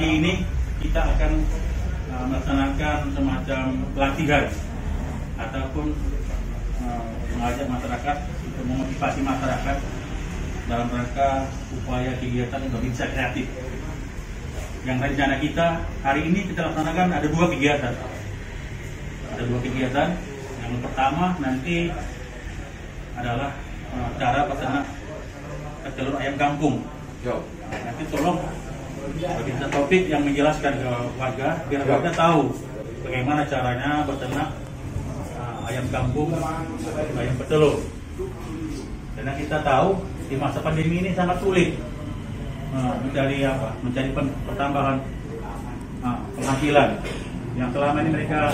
hari ini kita akan melaksanakan semacam pelatihan ataupun mengajak masyarakat untuk memotivasi masyarakat dalam rangka upaya kegiatan Babinsa Kreatif. Yang rencana kita hari ini kita laksanakan ada dua kegiatan. Yang pertama nanti adalah cara peternak telur ayam kampung. Nanti tolong Babinsa Taufik yang menjelaskan ke warga biar warga tahu bagaimana caranya beternak ayam kampung, ayam petelur. Karena kita tahu di masa pandemi ini sangat sulit mencari pertambahan penghasilan. Yang selama ini mereka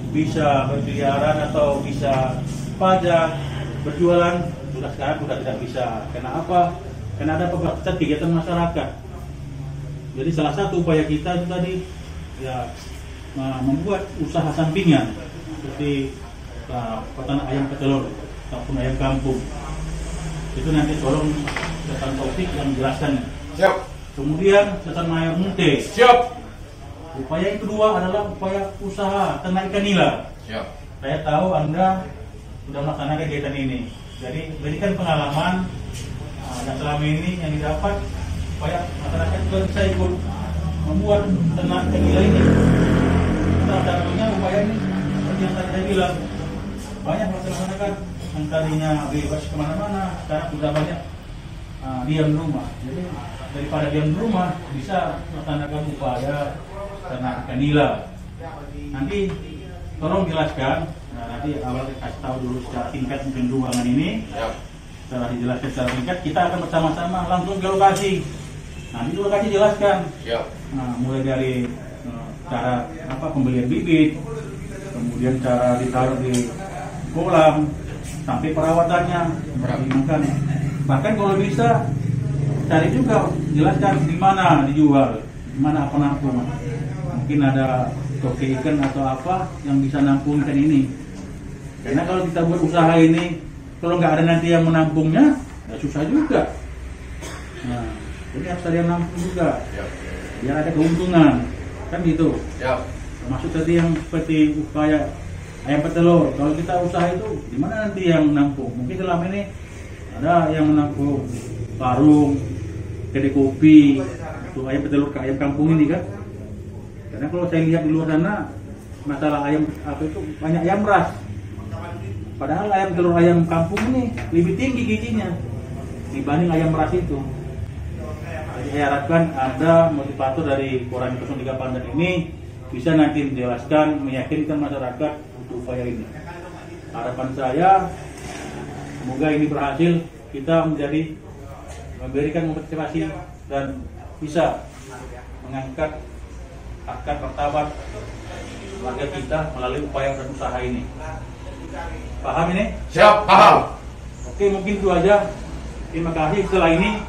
bisa berkeliaran atau bisa pajak, berjualan, sekarang sudah tidak bisa. Kenapa? Karena ada pembatasan kegiatan masyarakat. Jadi salah satu upaya kita itu tadi ya membuat usaha sampingan seperti peternak ayam petelur ataupun ayam kampung. Itu nanti tolong Setan Taufik yang menjelaskannya. Siap. Kemudian Setan Mayor Munte. Siap. Upaya yang kedua adalah upaya usaha ternak ikan nila. Siap. Saya tahu Anda sudah melaksanakan kegiatan ini. Jadi berikan pengalaman yang selama ini yang didapat supaya masyarakat juga bisa ikut membuat ternak ikan nila ini. Salah satunya upaya ini seperti yang tadi saya bilang, banyak masyarakat yang tadinya bebas kemana-mana sekarang sudah banyak diam di rumah. Jadi daripada diam di rumah bisa melaksanakan upaya ternak ikan nila. Nanti tolong jelaskan. Nanti awal kasih tahu dulu secara singkat mungkin ruangan ini. Setelah dijelaskan secara singkat, kita akan bersama-sama langsung ke lokasi. Nanti di lokasi jelaskan. Mulai dari cara pembelian bibit, kemudian cara ditaruh di kolam, sampai perawatannya, makan. Bahkan kalau bisa cari juga jelaskan di mana dijual, di mana penampung. Mungkin ada toko ikan atau apa yang bisa nampung ikan ini. Karena kalau kita buat usaha ini, kalau nggak ada nanti yang menampungnya, ya susah juga. Nah, jadi harus ada yang nampung juga, biar ada keuntungan, kan gitu. Termasuk tadi yang seperti upaya ayam petelur. Kalau kita usaha itu, di mana nanti yang menampung? Mungkin selama ini ada yang menampung warung, kedai kopi, untuk ayam petelur ke ayam kampung ini kan. Karena kalau saya lihat di luar sana, masalah ayam itu banyak ayam ras. Padahal ayam telur ayam kampung ini lebih tinggi gizinya dibanding ayam ras itu. Jadi saya harapkan ada motivator dari Koran 03 Pandan ini bisa nanti menjelaskan, meyakinkan masyarakat untuk upaya ini. Harapan saya semoga ini berhasil, kita memberikan motivasi dan bisa mengangkat harkat martabat warga kita melalui upaya dan usaha ini. Paham ini? Siap, paham. Oke, mungkin itu aja. Terima kasih. Setelah ini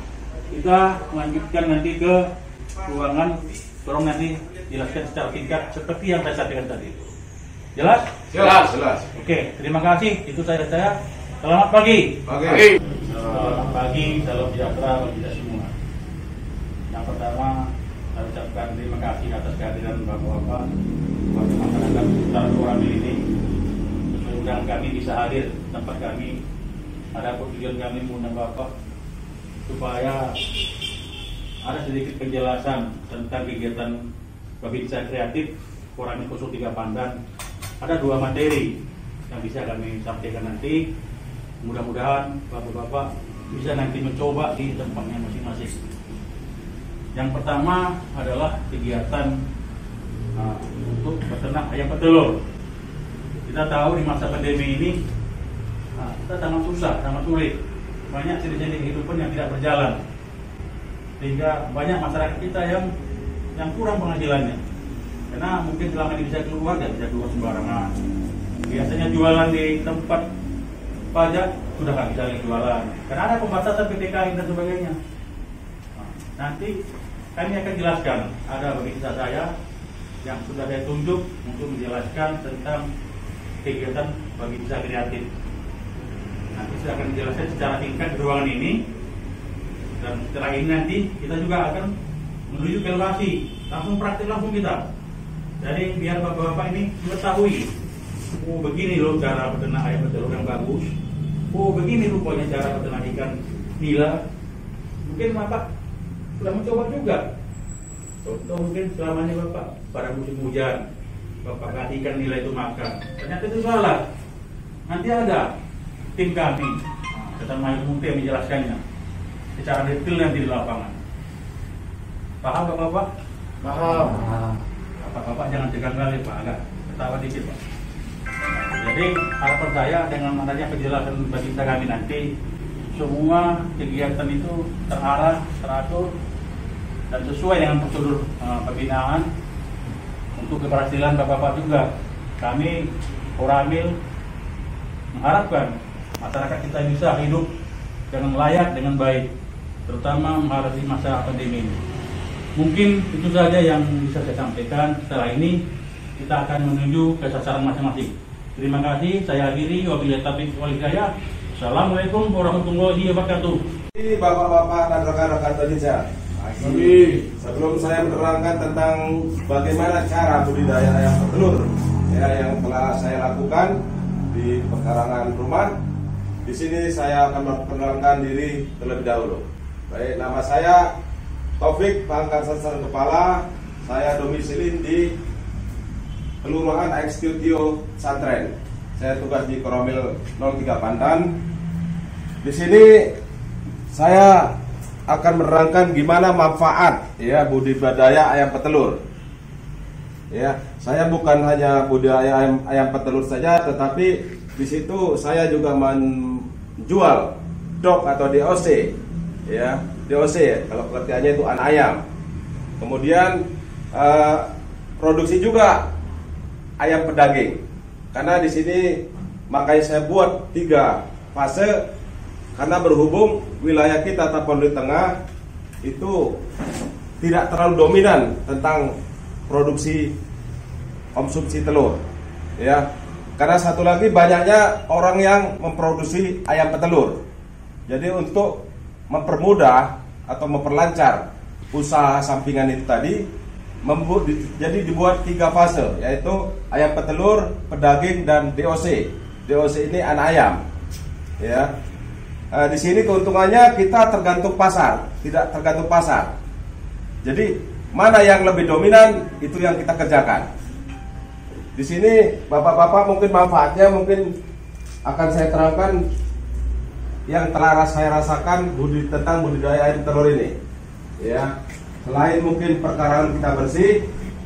kita melanjutkan nanti ke ruangan. Tolong nanti jelaskan secara singkat seperti yang saya sampaikan tadi. Jelas? Jelas. Oke, terima kasih. Itu saya. Selamat pagi. Selamat pagi, salam sejahtera bagi kita semua. Yang pertama, saya ucapkan terima kasih atas kehadiran Bapak-Bapak, warga masyarakat sekitar Koramil ini. Mudah-mudahan kami bisa hadir tempat kami. Ada tujuan kami mengundang Bapak supaya ada sedikit penjelasan tentang kegiatan Babinsa Kreatif Koramil 03 Pandan. Ada dua materi yang bisa kami sampaikan nanti. Mudah-mudahan Bapak-Bapak bisa nanti mencoba di tempatnya masing-masing. Yang pertama adalah kegiatan untuk beternak ayam petelur. Kita tahu di masa pandemi ini kita sangat susah, sangat sulit. Banyak jenis-jenis kehidupan yang tidak berjalan. Sehingga banyak masyarakat kita yang kurang penghasilannya. Karena mungkin selama ini bisa keluar, dan bisa keluar sembarangan. Biasanya jualan di tempat pajak sudah nggak bisa lagi jualan. Karena ada pembatasan PPKM dan sebagainya. Nanti kami akan jelaskan, ada Babinsa saya yang sudah saya tunjuk untuk menjelaskan tentang kegiatan Babinsa Kreatif. Nanti saya akan menjelaskan secara singkat di ruangan ini. Dan setelah ini nanti kita juga akan menuju ke lokasi langsung praktik langsung kita. Jadi biar bapak-bapak ini mengetahui, oh begini loh cara beternak ayam petelur yang bagus, oh begini rupanya cara beternak ikan nila. Mungkin bapak sudah mencoba juga. Contoh mungkin selamanya bapak pada musim hujan, bapak kasih ikan nila itu makan, ternyata itu salah. Nanti ada tim kami, Dr. Mahir Mukti yang menjelaskannya secara detail nanti di lapangan. Paham bapak-bapak? Paham. Bapak-bapak jangan tegang kali Pak, agak ketawa dikit Pak. Jadi harapan saya dengan adanya penjelasan bagi kita kami nanti, semua kegiatan itu terarah, teratur, dan sesuai dengan prosedur pembinaan. Untuk keberhasilan bapak-bapak juga, kami Koramil mengharapkan masyarakat kita bisa hidup dengan layak, dengan baik, terutama menghadapi masa pandemi ini. Mungkin itu saja yang bisa saya sampaikan. Setelah ini kita akan menuju ke sasaran masing-masing. Terima kasih, saya akhiri. Wabillahi taufiq wal hidayah. Assalamualaikum warahmatullahi wabarakatuh. Bapak-bapak dan rekan-rekan pemirsa, sebelum saya menerangkan tentang bagaimana cara budidaya ayam petelur yang telah saya lakukan di pekarangan rumah, di sini saya akan memperkenalkan diri terlebih dahulu. Baik, nama saya Taufik, pangkat sasar kepala. Saya domisili di Kelurahan Ekstutio Santren. Saya tugas di Koramil 03 Pandan. Di sini saya akan menerangkan gimana manfaat ya budidaya ayam petelur. Ya, saya bukan hanya budidaya ayam petelur saja, tetapi di situ saya juga menjual dog atau DOC. Ya, DOC kalau pengertiannya itu anak ayam. Kemudian produksi juga ayam pedaging. Karena di sini makanya saya buat 3 fase, karena berhubung wilayah kita Tapanuli Tengah itu tidak terlalu dominan tentang produksi konsumsi telur. Ya. Karena satu lagi banyaknya orang yang memproduksi ayam petelur. Jadi untuk mempermudah atau memperlancar usaha sampingan itu tadi, jadi dibuat 3 fase, yaitu ayam petelur, pedaging, dan DOC. DOC ini anak ayam. Ya, di sini keuntungannya kita tergantung pasar, tidak tergantung pasar. Jadi mana yang lebih dominan itu yang kita kerjakan. Di sini bapak-bapak mungkin manfaatnya mungkin akan saya terangkan yang telah saya rasakan tentang budidaya ayam telur ini. Ya, selain mungkin perkarangan kita bersih,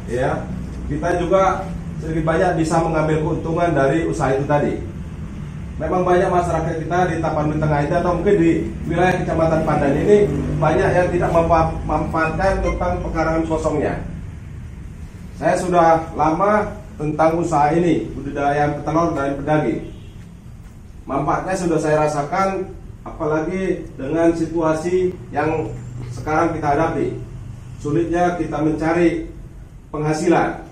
ya, kita juga sedikit banyak bisa mengambil keuntungan dari usaha itu tadi. Memang banyak masyarakat kita di Tapanuli Tengah ini atau mungkin di wilayah Kecamatan Pandan ini banyak yang tidak memanfaatkan tentang pekarangan kosongnya. Saya sudah lama tentang usaha ini, budidaya ayam petelur dan pedaging. Manfaatnya sudah saya rasakan, apalagi dengan situasi yang sekarang kita hadapi. Sulitnya kita mencari penghasilan.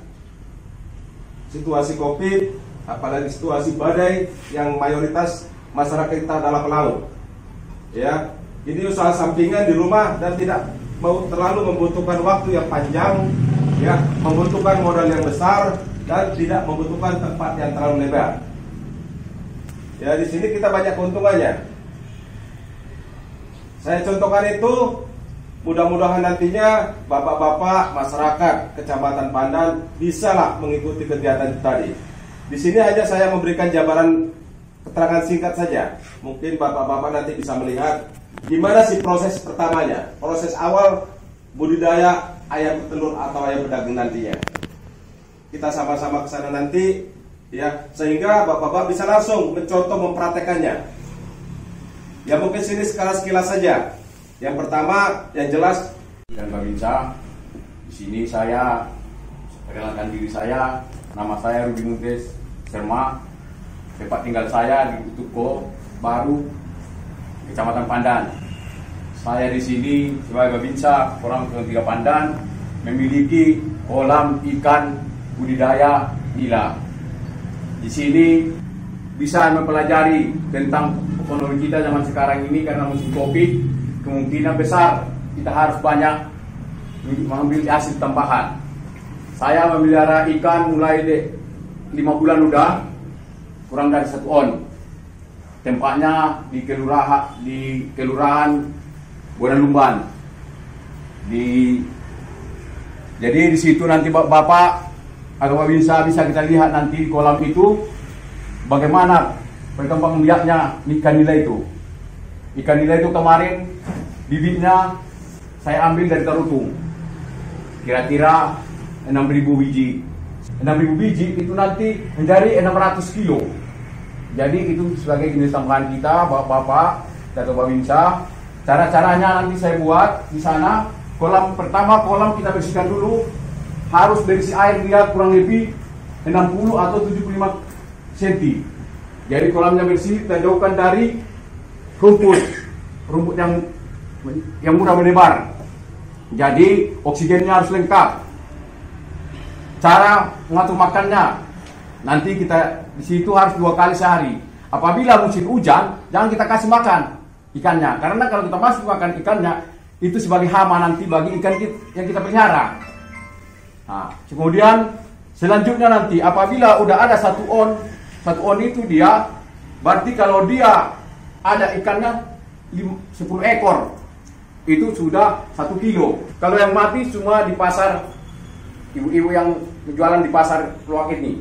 Situasi Covid, apalagi situasi badai yang mayoritas masyarakat kita adalah pelaut. Ya, ini usaha sampingan di rumah dan tidak mau terlalu membutuhkan waktu yang panjang, ya, membutuhkan modal yang besar dan tidak membutuhkan tempat yang terlalu lebar. Ya, di sini kita banyak keuntungannya. Saya contohkan itu, mudah-mudahan nantinya bapak-bapak masyarakat Kecamatan Pandan bisalah mengikuti kegiatan itu tadi. Di sini hanya saya memberikan jabaran keterangan singkat saja. Mungkin bapak-bapak nanti bisa melihat gimana sih proses pertamanya, proses awal budidaya ayam petelur atau ayam pedaging nantinya. Kita sama-sama ke sana nanti, ya, sehingga bapak-bapak bisa langsung mencontoh mempraktekannya. Ya mungkin sini sekilas saja. Yang pertama, yang jelas Dan pemirsa, di sini saya perkenalkan diri saya. Nama saya Rudi Muktes Serma. Tempat tinggal saya di Tuko Baru, Kecamatan Pandan. Saya di sini sebagai babinsa orang 3 Pandan memiliki kolam ikan budidaya nila. Di sini bisa mempelajari tentang ekonomi kita zaman sekarang ini karena musim Covid, kemungkinan besar kita harus banyak mengambil hasil tambahan. Saya memelihara ikan mulai 5 bulan udah, kurang dari 1 on. Tempatnya di kelurahan Bonalumban. Jadi di situ nanti Bapak atau bisa kita lihat nanti di kolam itu bagaimana perkembangan biaknya ikan nila itu. Ikan nila itu kemarin bibitnya saya ambil dari Tarutung, kira-kira 6.000 biji. 6.000 biji itu nanti menjadi 600 kilo. Jadi itu sebagai jenis tambahan kita, Bapak-bapak atau Babinsa. Cara-caranya nanti saya buat di sana. Kolam pertama, kolam kita bersihkan dulu. Harus berisi air dia kurang lebih 60 atau 75 cm. Jadi kolamnya bersih, kita jauhkan dari rumput yang mudah menebar. Jadi oksigennya harus lengkap. Cara mengatur makannya, nanti kita di situ harus 2 kali sehari. Apabila musim hujan, jangan kita kasih makan ikannya, karena kalau kita masih makan ikannya, itu sebagai hama nanti bagi ikan yang kita pelihara. Nah, kemudian selanjutnya nanti apabila udah ada 1 on itu dia, berarti kalau dia ada ikannya 10 ekor, itu sudah 1 kilo. Kalau yang mati semua di pasar, ibu-ibu yang jualan di pasar Luak ini.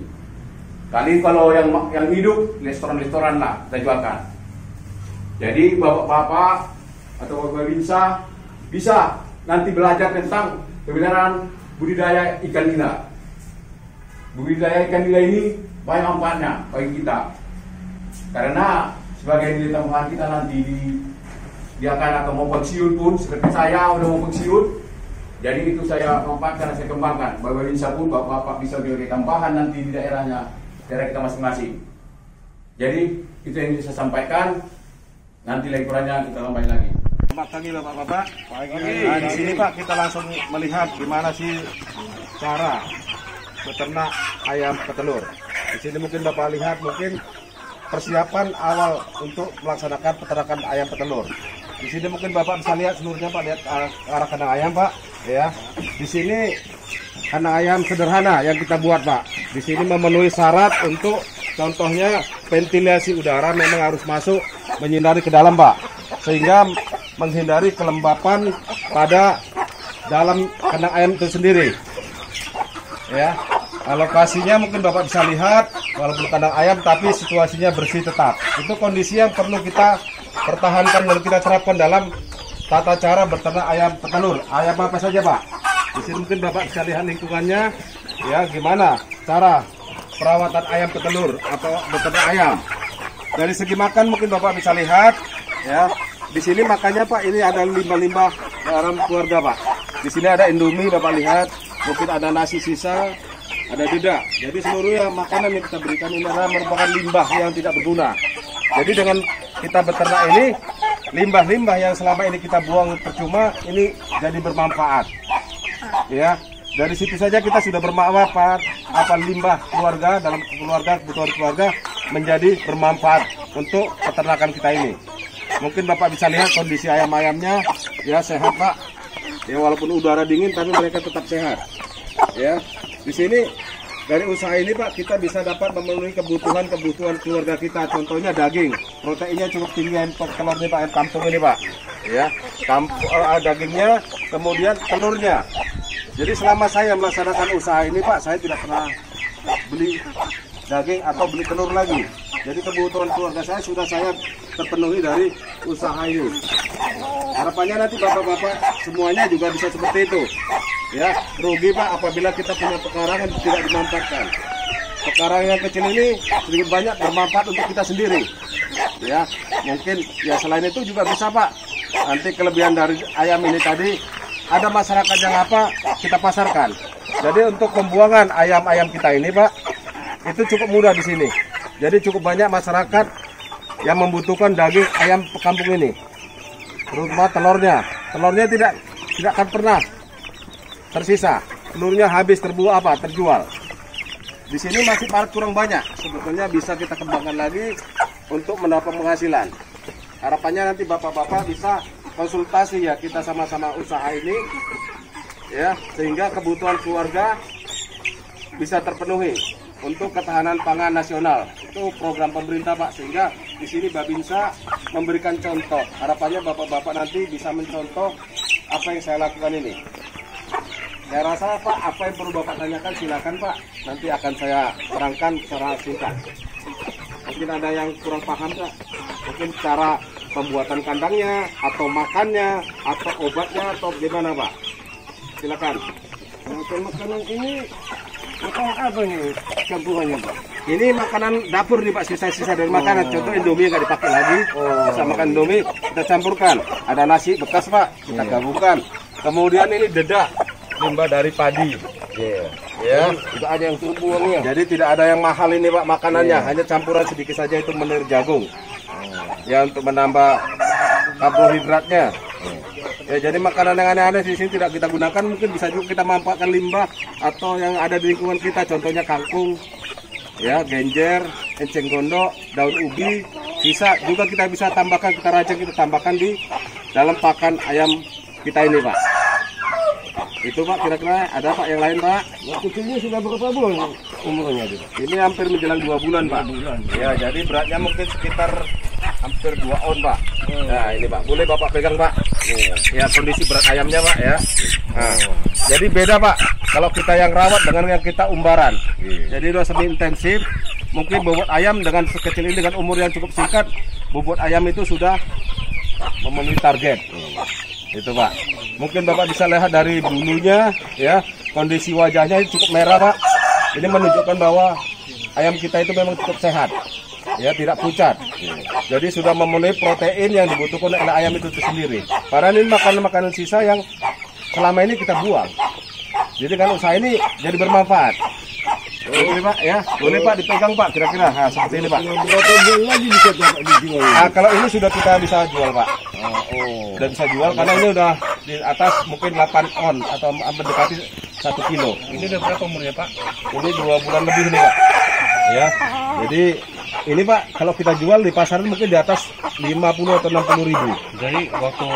Kali kalau yang hidup, restoran-restoran lah kita jualkan. Jadi bapak-bapak atau Babinsa bisa nanti belajar tentang pemeliharaan budidaya ikan nila. Budidaya ikan nila ini banyak manfaatnya bagi kita. Karena sebagai nilai tambahan kita nanti dia akan mau pensiun pun, seperti saya udah mau pensiun. Jadi itu saya manfaatkan, saya kembangkan. Babinsa pun bapak-bapak bisa beri tambahan nanti di daerah kita masing-masing. Jadi itu yang bisa saya sampaikan. Nanti lagi kurangnya kita lambai lagi. Selamat pagi Bapak-bapak. Nah, di sini Pak kita langsung melihat gimana sih cara beternak ayam petelur. Di sini mungkin Bapak lihat mungkin persiapan awal untuk melaksanakan peternakan ayam petelur. Di sini mungkin Bapak bisa lihat seluruhnya Pak, lihat arah kandang ayam Pak. Ya, di sini kandang ayam sederhana yang kita buat Pak. Di sini memenuhi syarat untuk contohnya ventilasi udara memang harus masuk menyinari ke dalam Pak, sehingga menghindari kelembapan pada dalam kandang ayam itu sendiri. Ya, lokasinya mungkin Bapak bisa lihat, walaupun kandang ayam tapi situasinya bersih tetap. Itu kondisi yang perlu kita pertahankan dan kita terapkan dalam tata cara beternak ayam petelur. Ayam apa saja Pak? Di sini mungkin Bapak bisa lihat lingkungannya, ya gimana cara perawatan ayam petelur atau beternak ayam. Dari segi makan mungkin Bapak bisa lihat, ya. Di sini makannya Pak, ini ada limbah-limbah dalam keluarga Pak. Di sini ada Indomie Bapak lihat, mungkin ada nasi sisa, ada dedak. Jadi seluruh makanan yang kita berikan ini adalah merupakan limbah yang tidak berguna. Jadi dengan kita beternak ini, limbah-limbah yang selama ini kita buang percuma ini jadi bermanfaat. Ya, dari situ saja kita sudah bermanfaat. Apa limbah keluarga dalam kebutuhan keluarga menjadi bermanfaat untuk peternakan kita ini. Mungkin Bapak bisa lihat kondisi ayam-ayamnya, ya sehat Pak. Ya walaupun udara dingin tapi mereka tetap sehat. Ya, di sini dari usaha ini Pak kita bisa dapat memenuhi kebutuhan keluarga kita. Contohnya daging, proteinnya cukup tinggi untuk telurnya Pak, kampung ini Pak. Ya, dagingnya, kemudian telurnya. Jadi selama saya melaksanakan usaha ini Pak, saya tidak pernah beli daging atau beli telur lagi. Jadi kebutuhan keluarga saya sudah saya terpenuhi dari usaha ini. Harapannya nanti bapak-bapak semuanya juga bisa seperti itu. Ya, rugi Pak apabila kita punya pekarangan tidak dimanfaatkan. Pekarangan yang kecil ini sedikit banyak bermanfaat untuk kita sendiri. Ya, mungkin ya selain itu juga bisa Pak. Nanti kelebihan dari ayam ini tadi, ada masyarakat yang apa kita pasarkan. Jadi untuk pembuangan ayam-ayam kita ini Pak, itu cukup mudah di sini. Jadi cukup banyak masyarakat yang membutuhkan daging ayam kampung ini, terutama telurnya. Telurnya tidak akan pernah tersisa. Telurnya habis terjual. Di sini masih kurang banyak. Sebetulnya bisa kita kembangkan lagi untuk mendapat penghasilan. Harapannya nanti bapak-bapak bisa konsultasi ya, kita sama-sama usaha ini ya, sehingga kebutuhan keluarga bisa terpenuhi untuk ketahanan pangan nasional. Itu program pemerintah Pak, sehingga di sini Babinsa memberikan contoh. Harapannya Bapak-bapak nanti bisa mencontoh apa yang saya lakukan ini. Saya rasa Pak, apa yang perlu Bapak tanyakan silakan Pak, nanti akan saya terangkan secara singkat. Mungkin ada yang kurang paham Pak, mungkin cara pembuatan kandangnya, atau makannya, atau obatnya, atau gimana Pak? Silakan. Untuk makanan ini makanan apa nih campurannya Pak? Ini makanan dapur nih Pak, sisa-sisa dari makanan. Contoh Indomie nggak dipakai lagi, bisa makan Indomie, kita campurkan. Ada nasi bekas Pak, kita gabungkan. Kemudian ini dedak, limbah dari padi. Ya, Tidak ada yang turun buangnya. jadi tidak ada yang mahal ini Pak makanannya, hanya campuran sedikit saja itu menir jagung. Ya, untuk menambah karbohidratnya. Ya, jadi makanan yang aneh-aneh di sini tidak kita gunakan, mungkin bisa juga kita manfaatkan limbah atau yang ada di lingkungan kita, contohnya kangkung, ya, genjer, enceng gondok, daun ubi, sisa juga kita bisa tambahkan, kita rajang, kita tambahkan di dalam pakan ayam kita ini Pak. Itu Pak, kira-kira ada Pak yang lain Pak? Yang kecilnya sudah berapa bulan umurnya itu? Ini hampir menjelang 2 bulan Pak. Ya, jadi beratnya mungkin sekitar hampir 2 on Pak. Nah ini Pak, boleh Bapak pegang Pak. Ya, kondisi berat ayamnya Pak ya. Nah, jadi beda Pak kalau kita yang rawat dengan yang kita umbaran. Jadi udah semi intensif. Mungkin bobot ayam dengan sekecil ini, dengan umur yang cukup singkat, bobot ayam itu sudah memenuhi target. Itu Pak. Mungkin Bapak bisa lihat dari bulunya ya, kondisi wajahnya ini cukup merah Pak. Ini menunjukkan bahwa ayam kita itu memang cukup sehat. Ya, tidak pucat. Jadi sudah memenuhi protein yang dibutuhkan oleh ayam itu sendiri. Karena ini makanan-makanan sisa yang selama ini kita buang. Jadi kan usaha ini jadi bermanfaat. Boleh Pak ya, boleh Pak dipegang Pak kira-kira. Nah, seperti ini Pak. Berapa bulan lagi bisa Bapak dijual? Nah, kalau ini sudah kita bisa jual Pak. Sudah bisa jual karena ini udah di atas mungkin 8 on atau mendekati 1 kilo. Ini udah berapa umurnya Pak? Ini 2 bulan lebih nih Pak. Ya, jadi ini Pak kalau kita jual di pasaran mungkin di atas 50 atau 60 ribu. Jadi waktu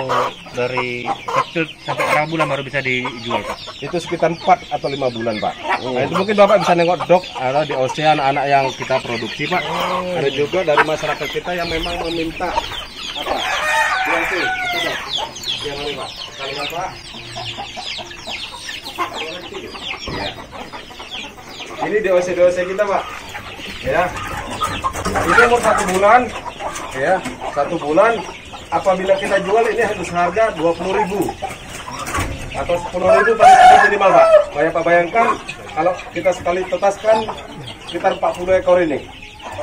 dari kecil sampai berapa bulan baru bisa dijual Pak? Itu sekitar 4 atau 5 bulan Pak. Nah, itu mungkin Bapak bisa nengok dok atau di OC anak-anak yang kita produksi Pak. Ada juga dari masyarakat kita yang memang meminta apa? Itu dok. Yang ini Pak. Kalian Pak. Ya. Ini DOC kita Pak. Ya. Ini umur 1 bulan. Ya, 1 bulan. Apabila kita jual ini harus harga 20.000 atau 10.000 paling minimal Pak. Pak bayangkan kalau kita sekali tetaskan sekitar 40 ekor ini.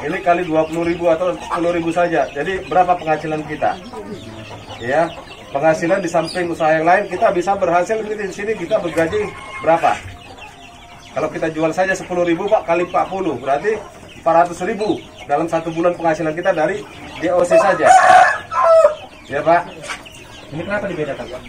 Ini kali 20.000 atau 10.000 saja. Jadi berapa penghasilan kita? Ya, penghasilan di samping usaha yang lain kita bisa berhasil di sini kita bergaji berapa? Kalau kita jual saja 10.000 Pak kali 40 berarti 400.000 dalam 1 bulan penghasilan kita dari DOC saja. Ya Pak. Ini kenapa dibedakan Pak?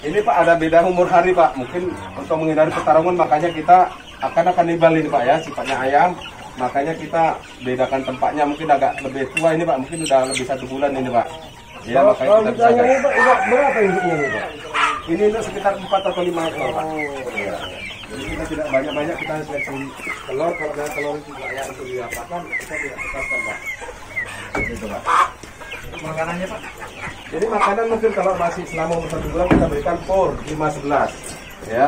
Ini Pak ada beda umur hari Pak. Mungkin untuk menghindari pertarungan makanya kita akan kanibal ini Pak ya, sifatnya ayam. Makanya kita bedakan tempatnya, mungkin agak lebih tua ini Pak, mungkin udah lebih 1 bulan ini Pak. Ya makanya kita bisa ini Pak, berapa induknya ini Pak? ini untuk sekitar 4 atau 5 ekor Pak. Ya. Jadi kita tidak banyak-banyak, kita seleksi telur. Kalau ada telur itu layak untuk diapakan, kita tidak tetapkan Pak. Gitu Pak. Makanannya Pak? Jadi makanan mungkin kalau masih selama umur 1 bulan kita berikan por 5-11 ya,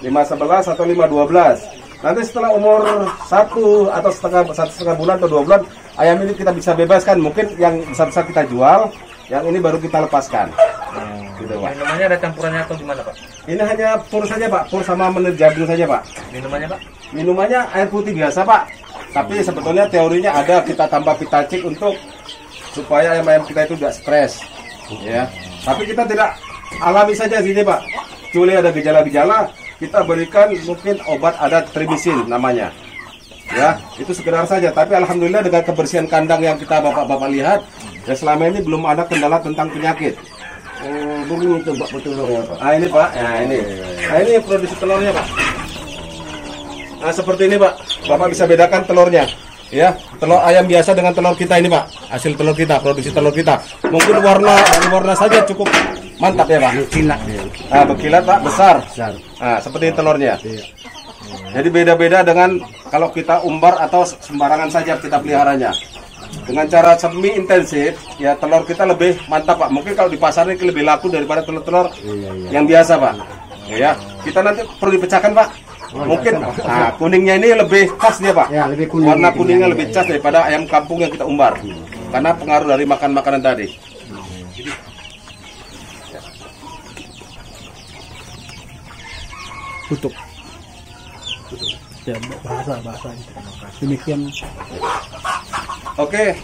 5-11 atau 5-12. Nanti setelah umur 1 atau setengah bulan atau 2 bulan ayam ini kita bisa bebaskan. Mungkin yang besar-besar kita jual, yang ini baru kita lepaskan. Gitu Pak. Minumannya ada campurannya atau gimana Pak? Ini hanya pur saja Pak, pur sama menir jagung saja Pak. Minumannya Pak? Minumannya air putih biasa Pak. Tapi sebetulnya teorinya ada kita tambah pitacik untuk supaya ayam-ayam kita itu tidak stres. Ya. Tapi kita tidak alami saja sini Pak. Kecuali ada gejala-gejala, kita berikan mungkin obat adat trimisin namanya. Ya, itu sekedar saja. Tapi alhamdulillah dengan kebersihan kandang yang kita bapak-bapak lihat, ya selama ini belum ada kendala tentang penyakit. Begini itu Pak telurnya Pak. Nah ini Pak, nah ini. Nah ini produksi telurnya Pak. Nah seperti ini Pak, Bapak bisa bedakan telurnya. Ya, telur ayam biasa dengan telur kita ini Pak. Hasil telur kita, produksi telur kita. Mungkin warna saja cukup Mantap ya Pak? Berkilat dia. Nah, berkilat Pak, besar. Besar. Nah, seperti telurnya. Iya. Jadi beda-beda dengan kalau kita umbar atau sembarangan saja kita peliharanya. Dengan cara semi intensif, ya telur kita lebih mantap Pak. Mungkin kalau di pasar ini lebih laku daripada telur-telur yang biasa Pak. Ya, kita nanti perlu dipecahkan Pak. Mungkin nah, kuningnya ini lebih khas dia Pak. Ya, lebih kuning. Warna kuningnya lebih khas daripada ayam kampung yang kita umbar. Karena pengaruh dari makan makanan tadi. Tutup. Ya, bahasa. Demikian. Oke,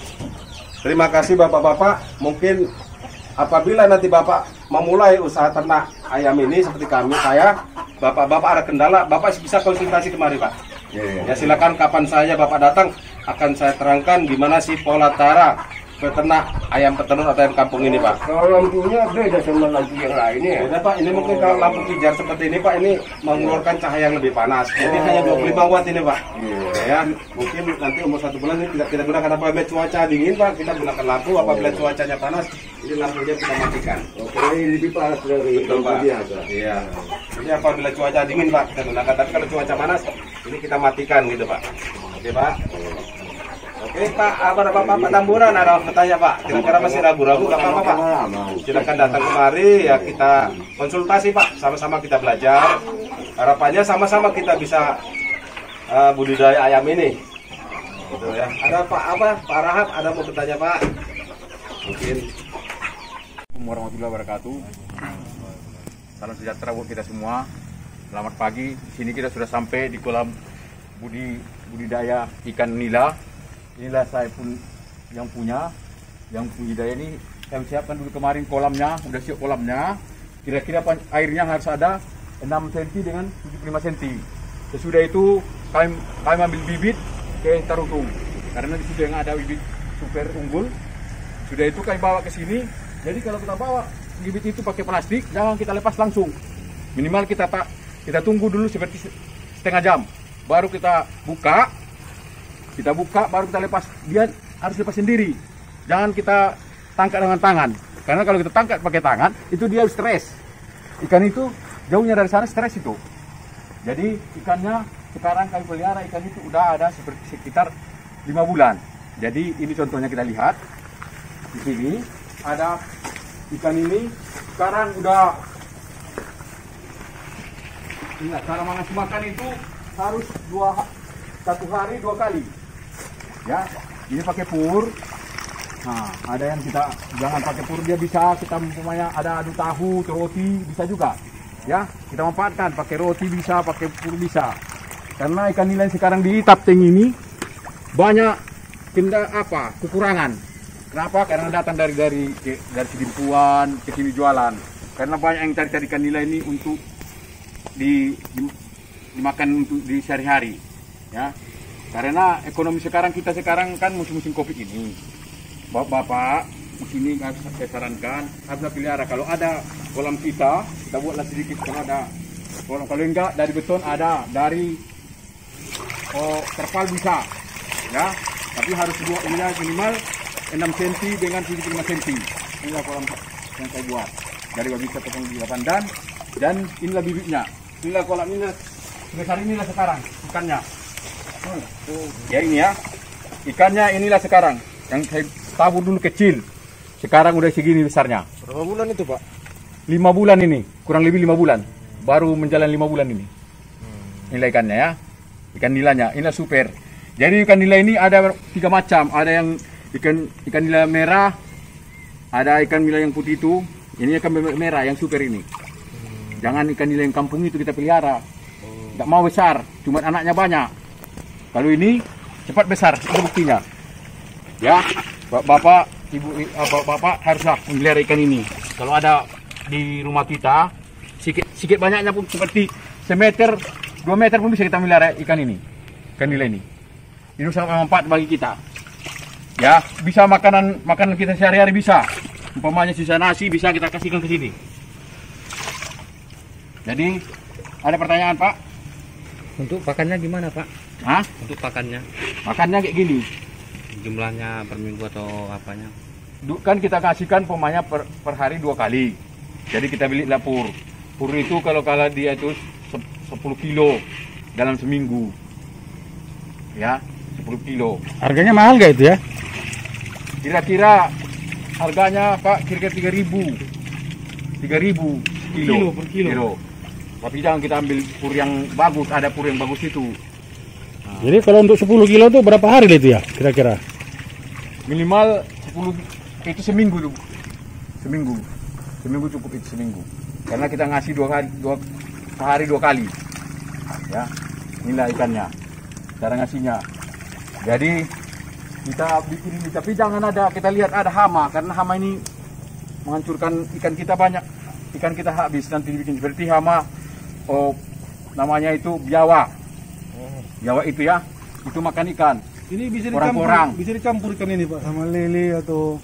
terima kasih Bapak-Bapak. Mungkin apabila nanti Bapak memulai usaha ternak ayam ini seperti saya, Bapak-Bapak ada kendala, Bapak bisa konsultasi kemari Pak. Ya silakan kapan saja Bapak datang, akan saya terangkan gimana sih pola cara peternak ayam petelur atau ayam kampung ini Pak. Kalau lampunya beda sama lampu yang lain ya. Beda Pak, ini mungkin kalau lampu pijar seperti ini Pak, ini mengeluarkan cahaya yang lebih panas. Jadi hanya 25 watt ini Pak. Ya, mungkin nanti umur 1 bulan ini tidak kita gunakan apabila cuaca dingin Pak, kita gunakan lampu. Apabila cuacanya panas, ini lampunya kita matikan. Oke, ini lebih panas dari Betul Pak. biasa. Iya. Jadi apabila cuaca dingin Pak, kita gunakan. Tapi kalau cuaca panas, ini kita matikan gitu Pak. Oke Pak. Oke Pak, apa Pak Tamburan ada bertanya Pak? Kira-kira masih ragu-ragu nggak apa-apa Pak? Silakan datang kemari ya, kita konsultasi Pak, sama-sama kita belajar. Harapannya sama-sama kita bisa budidaya ayam ini. Gitu ya. Ada Pak Rahab ada mau bertanya Pak? Mungkin. Assalamualaikum warahmatullahi wabarakatuh. Salam sejahtera buat kita semua. Selamat pagi. Di sini kita sudah sampai di kolam budidaya ikan nila. Inilah saya pun yang punya, yang budidaya ini saya siapkan dulu kemarin kolamnya, udah siap kolamnya. Kira-kira airnya harus ada 6 cm dengan 75 cm. Sesudah itu kami ambil bibit ke Tarutung, karena di situ yang ada bibit super unggul. Sudah itu kami bawa ke sini. Jadi kalau kita bawa bibit itu pakai plastik, jangan kita lepas langsung. Minimal kita tunggu dulu seperti setengah jam, baru kita buka baru kita lepas. Dia harus lepas sendiri, jangan kita tangkap dengan tangan, karena kalau kita tangkap pakai tangan itu dia stres. Ikan itu jauhnya dari sana stres itu. Jadi ikannya sekarang kami pelihara ikan itu udah ada sekitar 5 bulan. Jadi ini contohnya kita lihat di sini ada ikan ini sekarang udah. Ingat, cara mengasih makan itu harus 1 hari 2 kali. Ya, ini pakai pur. Nah, ada yang kita jangan pakai pur, dia bisa kita umpamanya ada adu tahu, roti bisa juga. Ya, kita manfaatkan pakai roti bisa, pakai pur bisa. Karena ikan nila yang sekarang di Tapteng ini banyak kekurangan. Kenapa? Karena datang dari Sidimpuan ke sini jualan. Karena banyak yang cari ikan nila ini untuk dimakan untuk di sehari-hari. Ya. Karena ekonomi kita sekarang kan musim Covid ini. Bapak di sini saya sarankan harus pelihara. Kalau ada kolam kita buatlah sedikit. Kalau ada kolam, kalau enggak dari beton ada, dari terpal bisa. Ya, tapi harus buat minimal 6 cm dengan 75 cm. Inilah kolam yang saya buat. Dari bisa 8 dan inilah bibitnya. Inilah kolam ini sebesar inilah sekarang ikannya. Ya ini ya, ikannya inilah sekarang. Yang saya tabur dulu kecil, sekarang udah segini besarnya. Berapa bulan itu Pak? 5 bulan ini, kurang lebih 5 bulan. Baru menjalan 5 bulan ini. Inilah ikannya ya, ikan nilanya, inilah super. Jadi ikan nila ini ada 3 macam. Ada yang ikan nila merah, ada ikan nila yang putih itu. Ini ikan merah yang super ini. Jangan ikan nila yang kampung itu kita pelihara. Nggak mau besar, cuma anaknya banyak. Kalau ini cepat besar, itu buktinya. Ya, bapak haruslah memelihara ikan ini. Kalau ada di rumah kita, sedikit banyaknya pun seperti 1 meter, 2 meter pun bisa kita melihara ikan ini, ikan nila ini. Ini sangat bermanfaat bagi kita. Ya, bisa makanan kita sehari-hari bisa. Umpamanya sisa nasi bisa kita kasihkan ke sini. Jadi, ada pertanyaan Pak? Untuk pakannya gimana Pak? Hah? Untuk pakannya? Makannya kayak gini. Jumlahnya per minggu atau apanya? Kan kita kasihkan umpamanya per hari 2 kali. Jadi kita belilah pur. Pur itu kalau dia itu 10 kilo dalam seminggu. Ya, 10 kilo. Harganya mahal nggak itu ya? Kira-kira harganya Pak kira-kira 3.000 kilo Per kilo. Tapi jangan kita ambil pur yang bagus, ada pur yang bagus itu. Jadi kalau untuk 10 kilo itu berapa hari itu ya kira-kira? Minimal 10 itu seminggu tuh. Seminggu cukup itu seminggu. Karena kita ngasih sehari 2 kali. Ya. Inilah ikannya. Cara ngasihnya. Jadi kita bikin ini, tapi jangan kita lihat ada hama, karena hama ini menghancurkan ikan kita banyak. Ikan kita habis nanti dibikin seperti hama. Namanya itu biawa. Biawa itu ya, itu makan ikan. Ini bisa dicampur ikan ini Pak sama lele atau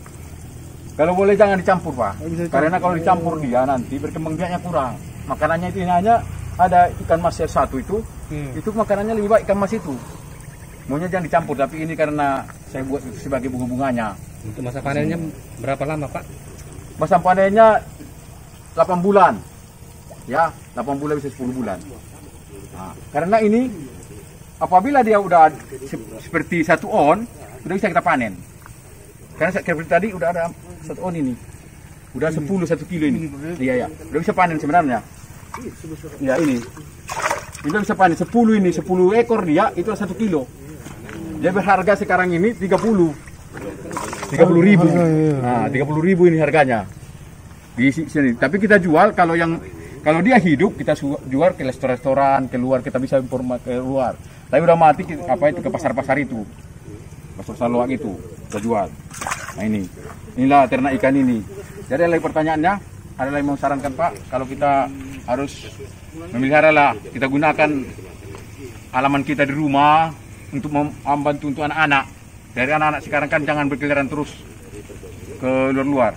Kalau boleh jangan dicampur Pak, bisa dicampur. karena kalau dicampur dia nanti berkembang biaknya kurang. Makanannya itu hanya ada ikan mas satu itu makanannya lebih baik ikan mas itu. Maunya jangan dicampur, tapi ini karena saya buat sebagai bunga-bunganya. Untuk masa panennya berapa lama Pak? Masa panennya 8 bulan. Ya, 8 bulan bisa 10 bulan. Nah, karena ini apabila dia udah seperti 1 on, udah bisa kita panen. Karena seperti tadi udah ada 1 on ini. Udah 1 kilo ini. Iya, udah bisa panen sebenarnya. Ya, ini. Udah bisa panen 10 ini, 10 ekor dia itu 1 kilo. Dia berharga sekarang ini 30.000. Nah, 30.000 ini harganya. Di sini. Tapi kita jual kalau dia hidup kita jual ke restoran keluar, kita bisa impor ke luar. Tapi udah mati ke pasar-pasar itu. Pasar Saluak itu kita jual. Nah inilah ternak ikan ini. Jadi lagi pertanyaannya, ada yang mau sarankan Pak, kalau kita harus memelihara lah, kita gunakan halaman kita di rumah untuk membantu untuk anak-anak. Dari anak-anak sekarang kan jangan berkeliaran terus ke luar-luar.